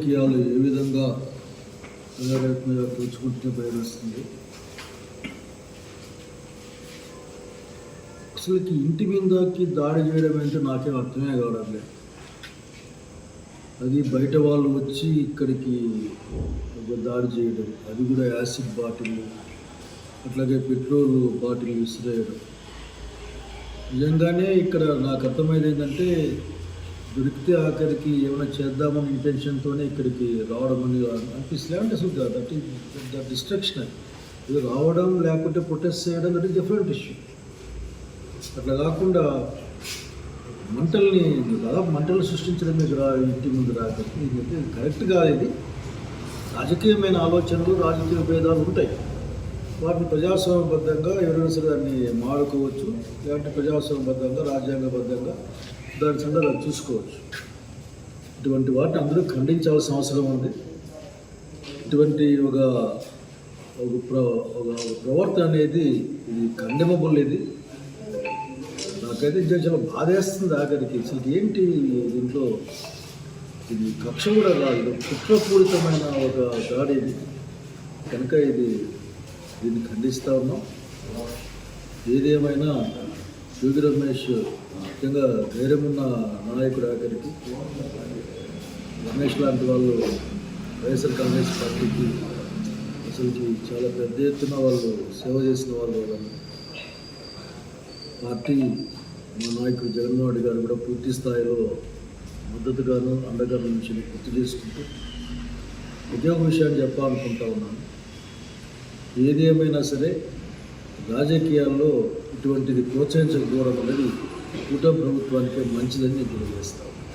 రాజకీయాలు ఏ విధంగా తోచుకుంటే బయలుస్తుంది. అసలుకి ఇంటి మీదకి దాడి చేయడం అంటే నాకేం అర్థమే కావడం లేదు. అది బయట వాళ్ళు వచ్చి ఇక్కడికి దాడి చేయడం, అది కూడా యాసిడ్ బాటిల్, అట్లాగే పెట్రోల్ బాటిల్ విసిరేయడం. నిజంగానే ఇక్కడ నాకు అర్థమైంది ఏంటంటే, దొరికితే ఆఖరికి ఏమైనా చేద్దామని ఇంటెన్షన్తోనే ఇక్కడికి రావడం అని అనిపిస్తుంది. అంటే అసలు దట్ డిస్ట్రక్షన్, ఇది రావడం లేకుంటే ప్రొటెస్ట్ చేయడం, దట్ ఈస్ డిఫరెంట్ ఇష్యూ. అట్లా కాకుండా మంటలు సృష్టించడం మీకు ఇంటి ముందు రాకండి, ఇది కరెక్ట్ కాదు. ఇది రాజకీయమైన ఆలోచనలు, రాజకీయ భేదాలు ఉంటాయి. వాటిని ప్రజాస్వామ్యబద్ధంగా ఎవరైనా సరే దాన్ని మారుకోవచ్చు, లేదంటే ప్రజాస్వామ్యబద్ధంగా రాజ్యాంగబద్ధంగా దాని సందర్భంగా చూసుకోవచ్చు. ఇటువంటి వాటిని అందరూ ఖండించాల్సిన అవసరం ఉంది. ఇటువంటి ఒక ప్రవర్తన అనేది ఇది కండెమబుల్. ఇది నాకైతే చాలా బాధేస్తుంది ఆఖరికి. అసలు ఏంటి దీంట్లో, ఇది కక్ష కూడా కాదు, కుట్రపూరితమైన ఒక దాడి ఇది కనుక దీన్ని ఖండిస్తూ ఉన్నాం. ఏదేమైనా యోగి రమేష్ ముఖ్యంగా ధైర్యమున్న నాయకుడు. ఆఖరికి రమేష్ లాంటి వాళ్ళు వైఎస్ఆర్ కాంగ్రెస్ పార్టీకి అసలుకి చాలా పెద్ద ఎత్తున వాళ్ళు సేవ చేసిన వాళ్ళు. పార్టీ మా నాయకుడు జగన్మోహన్ రెడ్డి గారు కూడా పూర్తి స్థాయిలో మద్దతుగాను అండగా నుంచి గుర్తు చేసుకుంటూ ఉద్యోగ విషయాన్ని చెప్పాలనుకుంటా ఉన్నాను. ఏది ఏమైనా సరే రాజకీయాల్లో ఇటువంటిది ప్రోత్సహించకపోవడం అనేది కూటమి ప్రభుత్వానికి మంచిదని నేను తెలియజేస్తాను.